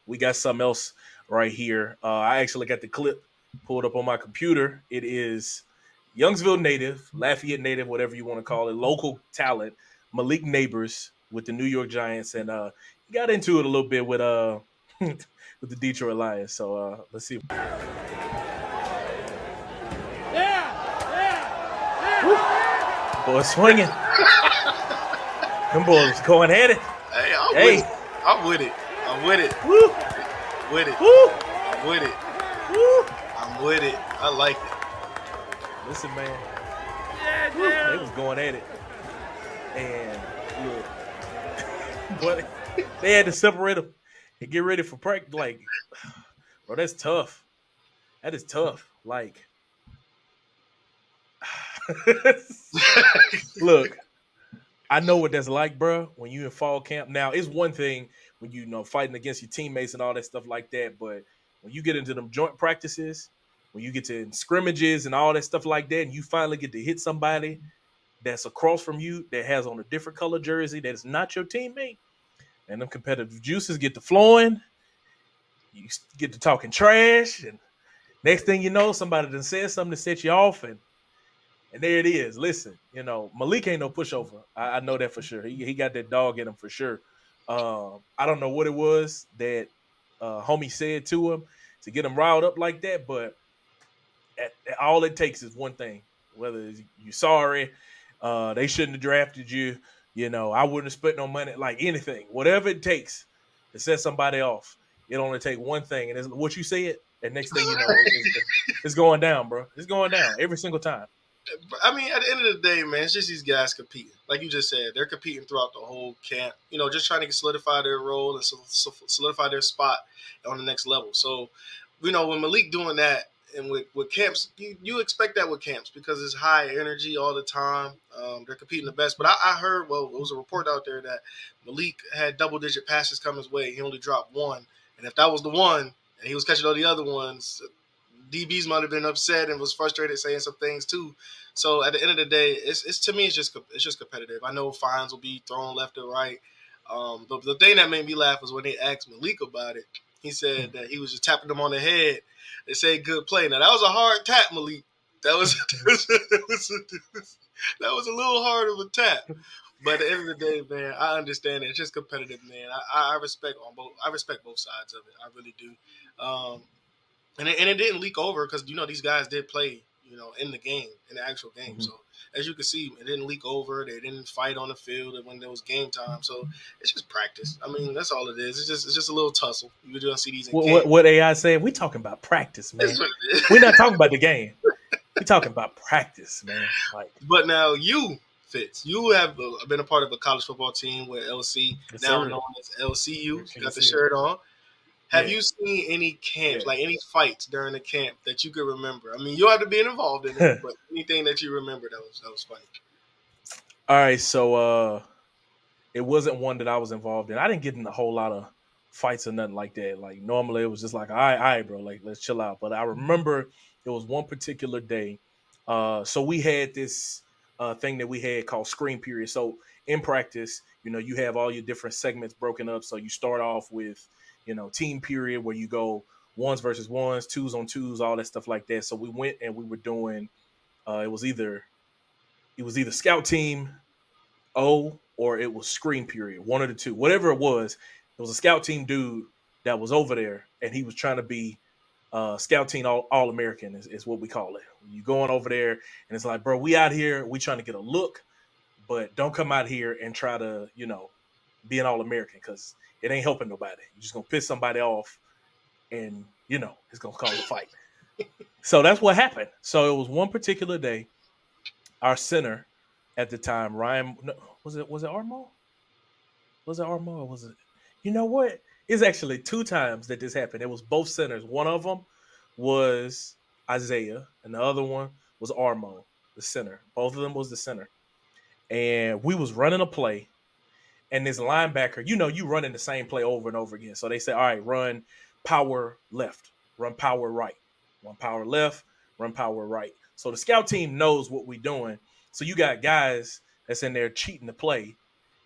we got something else right here. I actually got the clip pulled up on my computer. It is Youngsville native, Lafayette native, whatever you want to call it, local talent, Malik Nabers with the New York Giants, and he got into it a little bit with with the Detroit Lions. So let's see. Boy swinging. Them boys going at it. Hey, I'm with it. I'm with it. Woo. With it. Woo. I'm with it. Woo. I'm with it. I like it. Listen, man. They was going at it. And look, but they had to separate them and get ready for practice. Like, bro, that's tough. That is tough. Like, look, I know what that's like, bro. When you in fall camp, now it's one thing when you know fighting against your teammates and all that stuff like that. But when you get into them joint practices, when you get to scrimmages and all that stuff like that, and you finally get to hit somebody that's across from you that has on a different color jersey that is not your teammate, and them competitive juices get to flowing. You get to talking trash, and next thing you know, somebody done said something to set you off, and there it is. Listen, you know, Malik ain't no pushover. I know that for sure. He got that dog in him for sure. I don't know what it was that homie said to him to get him riled up like that, but all it takes is one thing. Whether you're sorry, they shouldn't have drafted you. You know, I wouldn't have spent no money, like anything. Whatever it takes to set somebody off, it only take one thing. And it's what you said, and next thing you know, it's going down, bro. It's going down every single time. I mean, at the end of the day, man, it's just these guys competing. Like you just said, they're competing throughout the whole camp. You know, just trying to solidify their role and solidify their spot on the next level. So, you know, when Malik doing that, and with camps, you expect that with camps because it's high energy all the time. They're competing the best. But I heard, well, there was a report out there that Malik had double-digit passes come his way. He only dropped one. And if that was the one, and he was catching all the other ones, DBs might have been upset and was frustrated saying some things too. So at the end of the day, it's to me, it's just competitive. I know fines will be thrown left and right. The thing that made me laugh was when they asked Malik about it. He said that he was just tapping them on the head. They say good play. Now that was a hard tap, Malik. That was a little hard of a tap. But at the end of the day, man, I understand it. It's just competitive, man. I respect both sides of it. I really do. And it didn't leak over because, you know, these guys did play, you know, in the actual game. Mm-hmm. So, as you can see, it didn't leak over. They didn't fight on the field when there was game time. So, it's just practice. I mean, that's all it is. It's just a little tussle. You don't see these in what AI said, we talking about practice, man. We're not talking about the game. We're talking about practice, man. Like, but now you, Fitz, you have been a part of a college football team with LC, now known as LCU. You got the shirt on. Have you seen any camps, like any fights during the camp that you could remember? I mean, you have to be involved in it, but anything that you remember that was funny. All right, so it wasn't one that I was involved in. I didn't get in a whole lot of fights or nothing like that. Like normally it was just like, all right, bro, like let's chill out. But I remember it was one particular day. So we had this thing that we had called screen period. So in practice, you know, you have all your different segments broken up. So you start off with, you know, team period where you go ones versus ones, twos on twos, all that stuff like that. So we went and we were doing, it was either scout team O or it was screen period, one of the two, whatever it was a scout team dude that was over there and he was trying to be scout team all American is what we call it. You going over there and it's like, bro, we out here, we trying to get a look, but don't come out here and try to, you know, be an all American because it ain't helping nobody. You're just gonna piss somebody off, and you know it's gonna cause a fight. So that's what happened. So it was one particular day. Our center at the time, Ryan, no, was it Armo? Was it Armo or was it? You know what? It's actually two times that this happened. It was both centers. One of them was Isaiah, and the other one was Armo, the center. Both of them was the center, and we was running a play. And this linebacker, you know, you running the same play over and over again. So they say, all right, run power left, run power right, run power left, run power right. So the scout team knows what we're doing. So you got guys that's in there cheating the play,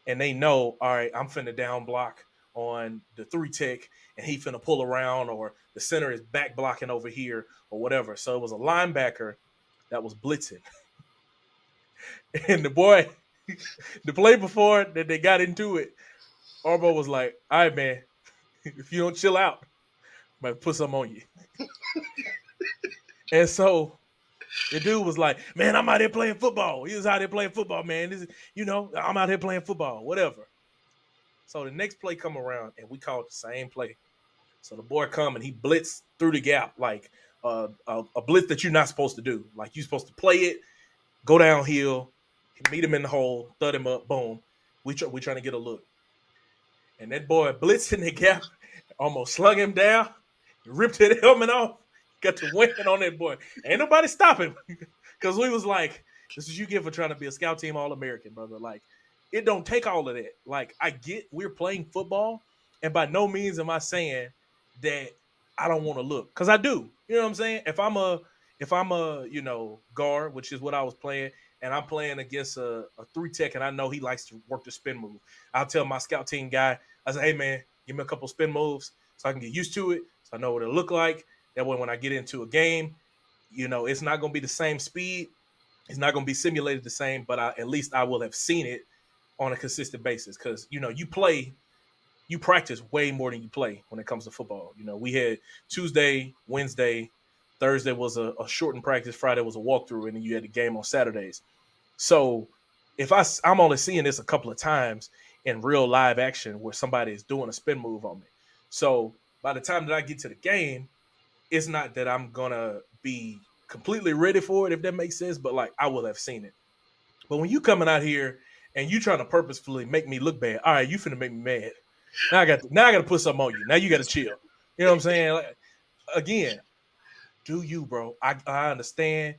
and they know, all right, I'm finna down block on the 3 tech, and he finna pull around, or the center is back blocking over here or whatever. So it was a linebacker that was blitzing. And the boy, the play before that they got into it, Arbo was like, all right, man, if you don't chill out, I'm gonna put something on you. And so the dude was like, man, I'm out here playing football. He was out here playing football, man. This is, I'm out here playing football, whatever. So the next play come around, and we called the same play. So the boy come and he blitzed through the gap, like a blitz that you're not supposed to do. Like you're supposed to play it, go downhill, meet him in the hole, thud him up, boom. We trying to get a look. And that boy blitzed in the gap, almost slung him down, ripped his helmet off, got to winning on that boy. Ain't nobody stopping because we was like, this is you get for trying to be a scout team All-American, brother. Like, it don't take all of that. Like, I get we're playing football, and by no means am I saying that I don't want to look, because I do. You know what I'm saying? If I'm a guard, which is what I was playing, and I'm playing against a 3-tech, and I know he likes to work the spin move, I'll tell my scout team guy, I say, hey man, give me a couple spin moves so I can get used to it, so I know what it look like. That way, when I get into a game, it's not going to be the same speed. It's not going to be simulated the same, but at least I will have seen it on a consistent basis. Because, you practice way more than you play when it comes to football. We had Tuesday, Wednesday, Thursday was a shortened practice. Friday was a walkthrough, and then you had the game on Saturdays. So if I'm only seeing this a couple of times in real live action where somebody is doing a spin move on me. So by the time that I get to the game, it's not that I'm gonna be completely ready for it, if that makes sense, but like I will have seen it. But when you coming out here and you trying to purposefully make me look bad, all right, you finna make me mad. Now I got to put something on you. Now you got to chill. You know what I'm saying? Like, again, do you, bro? I understand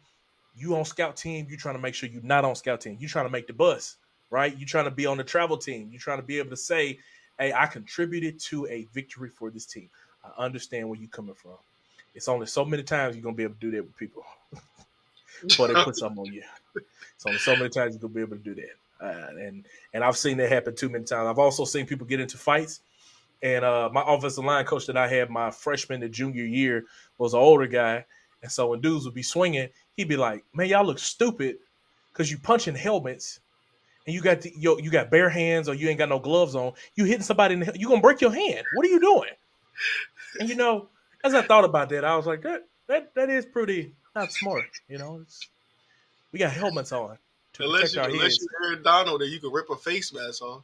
you on scout team. You trying to make sure you're not on scout team. You trying to make the bus, right? You trying to be on the travel team. You trying to be able to say, hey, I contributed to a victory for this team. I understand where you coming from. It's only so many times you're gonna be able to do that with people before they put something on you. It's only so many times you're gonna be able to do that. And I've seen that happen too many times. I've also seen people get into fights. And my offensive line coach that I had my freshman to junior year was an older guy. And so when dudes would be swinging, he'd be like, man, y'all look stupid because you punching helmets and you got bare hands, or you ain't got no gloves on. You hitting somebody in the head, you're going to break your hand. What are you doing? And, as I thought about that, I was like, that is pretty not smart. We got helmets on to Unless protect our you're heads. Aaron Donald, then you can rip a face mask off.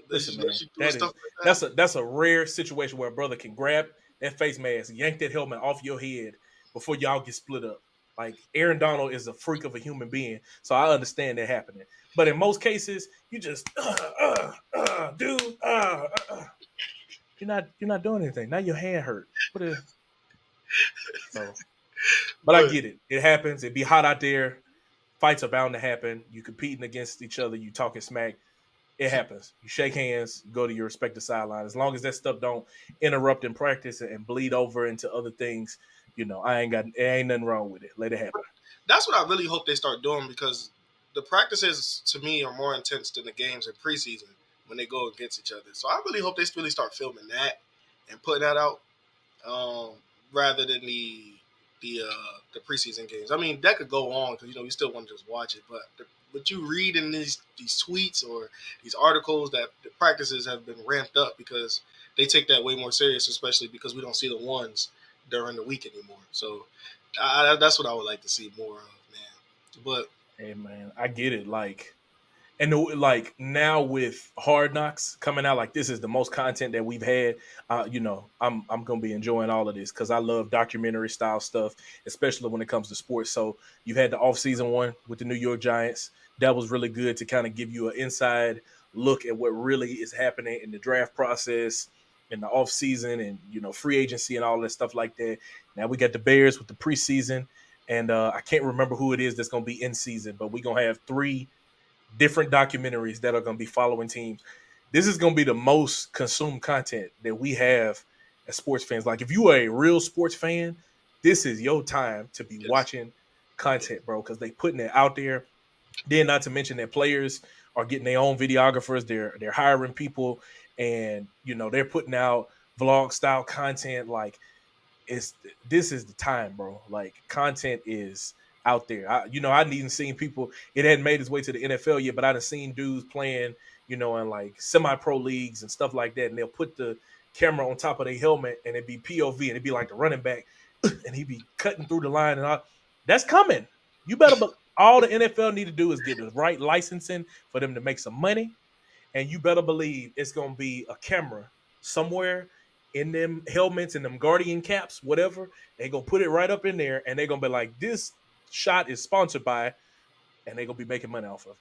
Listen, man, that's a rare situation where a brother can grab that face mask, yank that helmet off your head before y'all get split up. Like, Aaron Donald is a freak of a human being, so I understand that happening. But in most cases, you just dude, you're not doing anything. Now your hand hurt. So, but I get it. It happens. It be hot out there. Fights are bound to happen. You competing against each other. You talking smack. It happens. You shake hands. You go to your respective sideline. As long as that stuff don't interrupt in practice and bleed over into other things, ain't nothing wrong with it. Let it happen. That's what I really hope they start doing, because the practices to me are more intense than the games in preseason when they go against each other. So I really hope they really start filming that and putting that out, rather than the preseason games. I mean, that could go on because you still want to just watch it, but you read in these tweets or these articles that the practices have been ramped up because they take that way more serious, especially because we don't see the ones during the week anymore. So that's what I would like to see more of, man. But hey, man, I get it. Like now with Hard Knocks coming out, like this is the most content that we've had. I'm gonna be enjoying all of this because I love documentary style stuff, especially when it comes to sports. So you've had the offseason one with the New York Giants. That was really good to kind of give you an inside look at what really is happening in the draft process, in the offseason, and free agency and all that stuff like that. Now we got the Bears with the preseason, and I can't remember who it is that's gonna be in season, but we're gonna have 3 different documentaries that are going to be following teams. This is going to be the most consumed content that we have as sports fans. Like, if you are a real sports fan, this is your time to be watching content, bro, because they putting it out there. Then, not to mention that players are getting their own videographers. They're hiring people, and they're putting out vlog style content. Like it's this is the time, bro. Like content is out there. I didn't even seen people. It hadn't made its way to the NFL yet, but I done seen dudes playing, in like semi-pro leagues and stuff like that, and they'll put the camera on top of their helmet, and it'd be POV, and it'd be like the running back, and he'd be cutting through the line, and all. That's coming. You better. All the NFL need to do is get the right licensing for them to make some money, and you better believe it's gonna be a camera somewhere in them helmets and them guardian caps, whatever. They gonna put it right up in there, and they're gonna be like, "This shot is sponsored by," and they're gonna be making money off of it.